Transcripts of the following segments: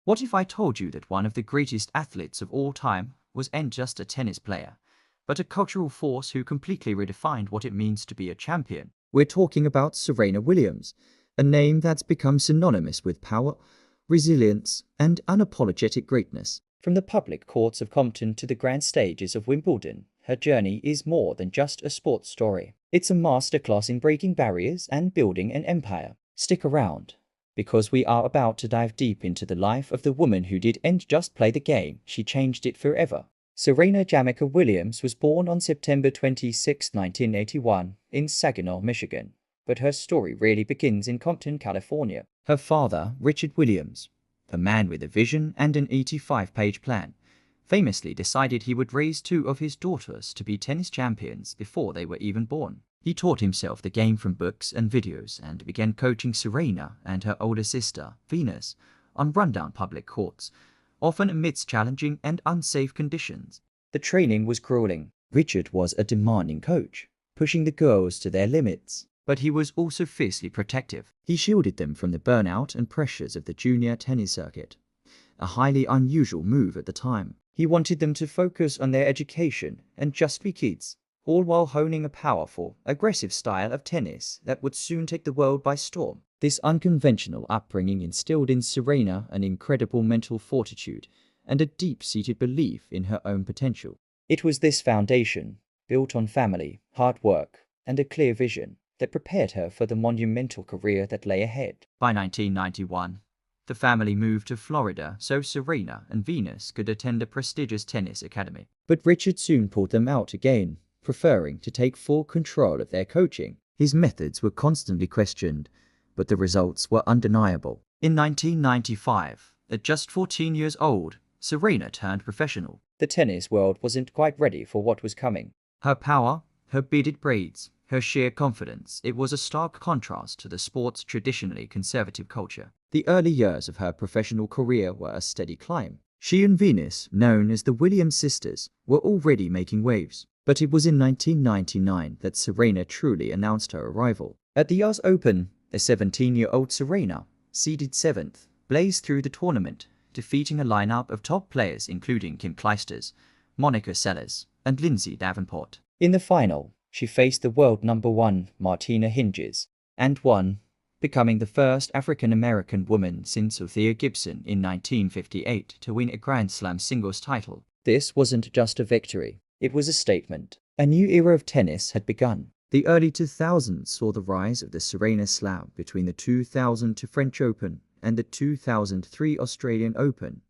What if I told you that one of the greatest athletes of all time wasn't just a tennis player, but a cultural force who completely redefined what it means to be a champion? We're talking about Serena Williams, a name that's become synonymous with power, resilience, and unapologetic greatness. From the public courts of Compton to the grand stages of Wimbledon, her journey is more than just a sports story. It's a masterclass in breaking barriers and building an empire. Stick around, because we are about to dive deep into the life of the woman who didn't just play the game, she changed it forever. Serena Jamaica Williams was born on September 26, 1981, in Saginaw, Michigan. But her story really begins in Compton, California. Her father, Richard Williams, a man with a vision and an 85-page plan, famously decided he would raise two of his daughters to be tennis champions before they were even born. He taught himself the game from books and videos and began coaching Serena and her older sister, Venus, on rundown public courts, often amidst challenging and unsafe conditions. The training was grueling. Richard was a demanding coach, pushing the girls to their limits. But he was also fiercely protective. He shielded them from the burnout and pressures of the junior tennis circuit, a highly unusual move at the time. He wanted them to focus on their education and just be kids, all while honing a powerful, aggressive style of tennis that would soon take the world by storm. This unconventional upbringing instilled in Serena an incredible mental fortitude and a deep-seated belief in her own potential. It was this foundation, built on family, hard work, and a clear vision, that prepared her for the monumental career that lay ahead. By 1991, the family moved to Florida so Serena and Venus could attend a prestigious tennis academy. But Richard soon pulled them out again, preferring to take full control of their coaching. His methods were constantly questioned, but the results were undeniable. In 1995, at just 14 years old, Serena turned professional. The tennis world wasn't quite ready for what was coming. Her power, her beaded braids, her sheer confidence, it was a stark contrast to the sport's traditionally conservative culture. The early years of her professional career were a steady climb. She and Venus, known as the Williams sisters, were already making waves. But it was in 1999 that Serena truly announced her arrival. At the US Open, a 17-year-old Serena, seeded 7th, blazed through the tournament, defeating a lineup of top players including Kim Clijsters, Monica Seles, and Lindsay Davenport. In the final, she faced the world #1 Martina Hingis and won, becoming the first African-American woman since Althea Gibson in 1958 to win a Grand Slam singles title. This wasn't just a victory, it was a statement. A new era of tennis had begun. The early 2000s saw the rise of the Serena Slam between the 2002 French Open and the 2003 Australian Open.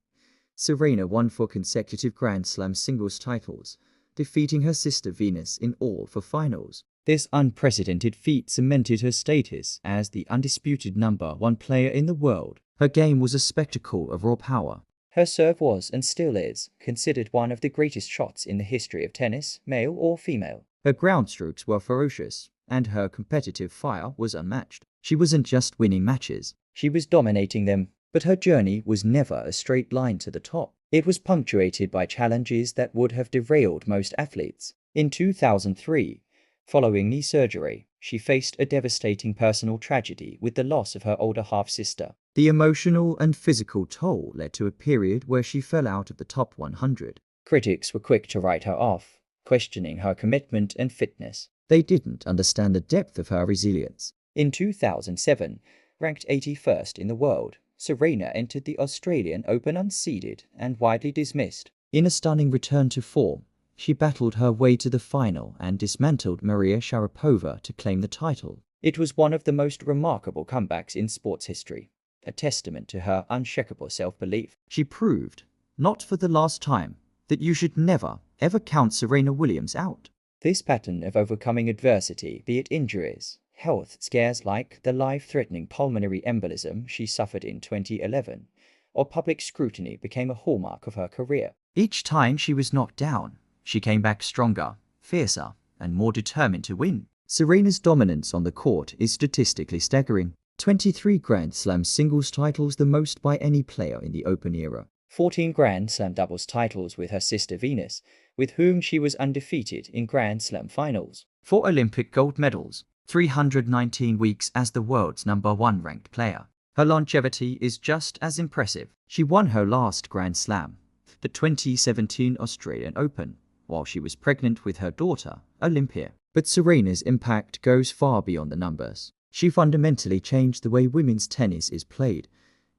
Serena won 4 consecutive Grand Slam singles titles, defeating her sister Venus in all 4 finals. This unprecedented feat cemented her status as the undisputed #1 player in the world. Her game was a spectacle of raw power. Her serve was, and still is, considered one of the greatest shots in the history of tennis, male or female. Her ground strokes were ferocious, and her competitive fire was unmatched. She wasn't just winning matches, she was dominating them. But her journey was never a straight line to the top. It was punctuated by challenges that would have derailed most athletes. In 2003, following knee surgery, she faced a devastating personal tragedy with the loss of her older half-sister. The emotional and physical toll led to a period where she fell out of the top 100. Critics were quick to write her off, questioning her commitment and fitness. They didn't understand the depth of her resilience. In 2007, ranked 81st in the world, Serena entered the Australian Open unseeded and widely dismissed. In a stunning return to form, she battled her way to the final and dismantled Maria Sharapova to claim the title. It was one of the most remarkable comebacks in sports history, a testament to her unshakable self-belief. She proved, not for the last time, that you should never, ever count Serena Williams out. This pattern of overcoming adversity, be it injuries, health scares like the life-threatening pulmonary embolism she suffered in 2011, or public scrutiny, became a hallmark of her career. Each time she was knocked down, she came back stronger, fiercer, and more determined to win. Serena's dominance on the court is statistically staggering. 23 Grand Slam singles titles, the most by any player in the Open era. 14 Grand Slam doubles titles with her sister Venus, with whom she was undefeated in Grand Slam finals. 4 Olympic gold medals. 319 weeks as the world's #1 ranked player. Her longevity is just as impressive. She won her last Grand Slam, the 2017 Australian Open, while she was pregnant with her daughter, Olympia. But Serena's impact goes far beyond the numbers. She fundamentally changed the way women's tennis is played,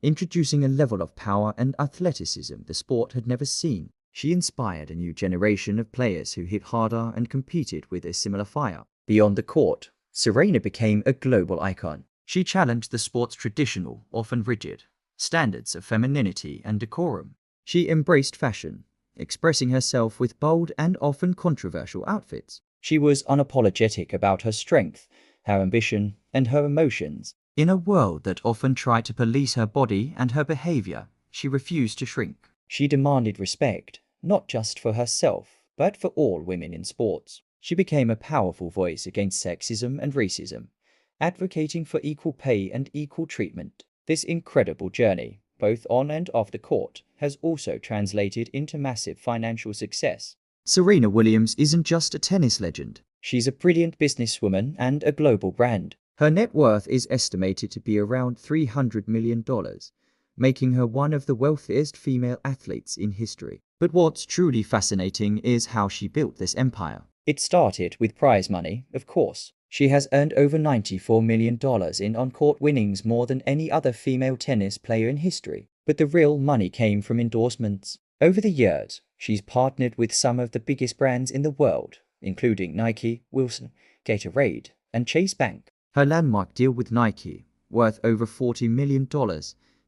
introducing a level of power and athleticism the sport had never seen. She inspired a new generation of players who hit harder and competed with a similar fire. Beyond the court, Serena became a global icon. She challenged the sport's traditional, often rigid, standards of femininity and decorum. She embraced fashion, expressing herself with bold and often controversial outfits. She was unapologetic about her strength, her ambition, and her emotions. In a world that often tried to police her body and her behavior, she refused to shrink. She demanded respect, not just for herself, but for all women in sports. She became a powerful voice against sexism and racism, advocating for equal pay and equal treatment. This incredible journey, both on and off the court, has also translated into massive financial success. Serena Williams isn't just a tennis legend. She's a brilliant businesswoman and a global brand. Her net worth is estimated to be around $300 million, making her one of the wealthiest female athletes in history. But what's truly fascinating is how she built this empire. It started with prize money, of course. She has earned over $94 million in on-court winnings, more than any other female tennis player in history. But the real money came from endorsements. Over the years, she's partnered with some of the biggest brands in the world, including Nike, Wilson, Gatorade, and Chase Bank. Her landmark deal with Nike, worth over $40 million,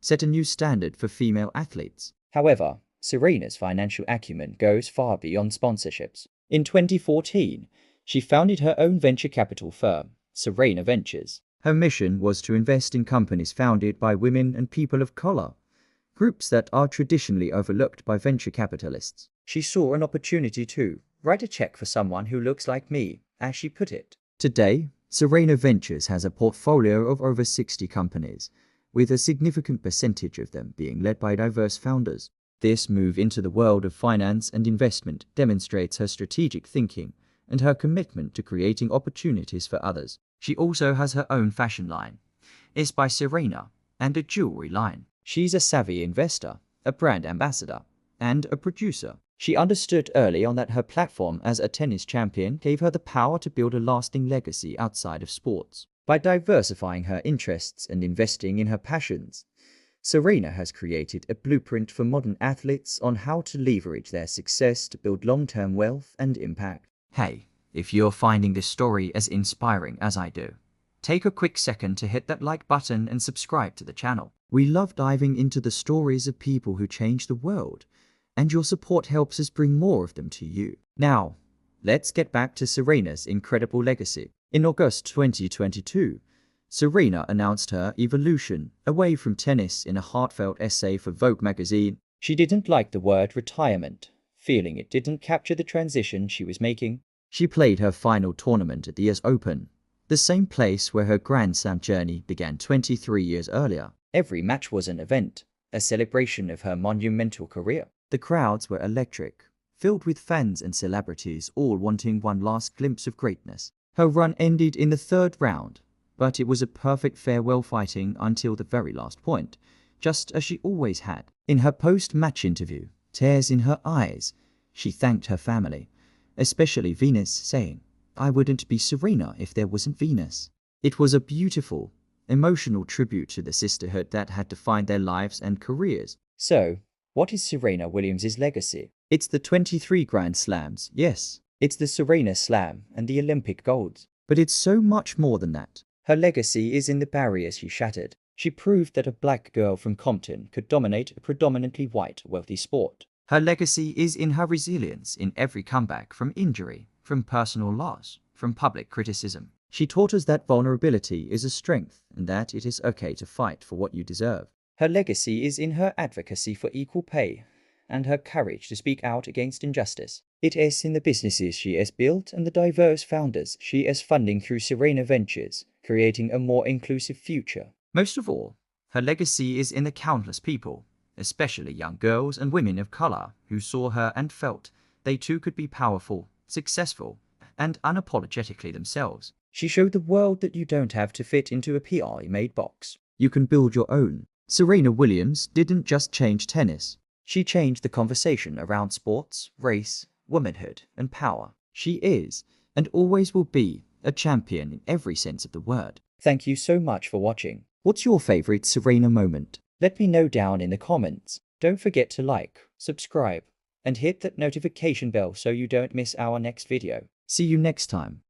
set a new standard for female athletes. However, Serena's financial acumen goes far beyond sponsorships. In 2014, she founded her own venture capital firm, Serena Ventures. Her mission was to invest in companies founded by women and people of color, groups that are traditionally overlooked by venture capitalists. She saw an opportunity to write a check for someone who looks like me, as she put it. Today, Serena Ventures has a portfolio of over 60 companies, with a significant percentage of them being led by diverse founders. This move into the world of finance and investment demonstrates her strategic thinking and her commitment to creating opportunities for others. She also has her own fashion line, Is by Serena, and a jewelry line. She's a savvy investor, a brand ambassador, and a producer. She understood early on that her platform as a tennis champion gave her the power to build a lasting legacy outside of sports. By diversifying her interests and investing in her passions, Serena has created a blueprint for modern athletes on how to leverage their success to build long-term wealth and impact. Hey, if you're finding this story as inspiring as I do, take a quick second to hit that like button and subscribe to the channel. We love diving into the stories of people who change the world, and your support helps us bring more of them to you. Now, let's get back to Serena's incredible legacy. In August 2022, Serena announced her evolution away from tennis in a heartfelt essay for Vogue magazine. She didn't like the word retirement, feeling it didn't capture the transition she was making. She played her final tournament at the US Open, the same place where her Grand Slam journey began 23 years earlier. Every match was an event, a celebration of her monumental career. The crowds were electric, filled with fans and celebrities all wanting one last glimpse of greatness. Her run ended in the third round, but it was a perfect farewell, fighting until the very last point, just as she always had. In her post-match interview, tears in her eyes, she thanked her family, especially Venus, saying, "I wouldn't be Serena if there wasn't Venus." It was a beautiful, emotional tribute to the sisterhood that had defined their lives and careers. So, what is Serena Williams' legacy? It's the 23 Grand Slams, yes. It's the Serena Slam and the Olympic golds. But it's so much more than that. Her legacy is in the barriers she shattered. She proved that a black girl from Compton could dominate a predominantly white, wealthy sport. Her legacy is in her resilience in every comeback, from injury, from personal loss, from public criticism. She taught us that vulnerability is a strength and that it is okay to fight for what you deserve. Her legacy is in her advocacy for equal pay and her courage to speak out against injustice. It is in the businesses she has built and the diverse founders she is funding through Serena Ventures, creating a more inclusive future. Most of all, her legacy is in the countless people, especially young girls and women of color, who saw her and felt they too could be powerful, successful, and unapologetically themselves. She showed the world that you don't have to fit into a PR-made box. you can build your own. Serena Williams didn't just change tennis. She changed the conversation around sports, race, womanhood, and power. She is, and always will be, a champion in every sense of the word. Thank you so much for watching. What's your favorite Serena moment? Let me know down in the comments. Don't forget to like, subscribe, and hit that notification bell so you don't miss our next video. See you next time.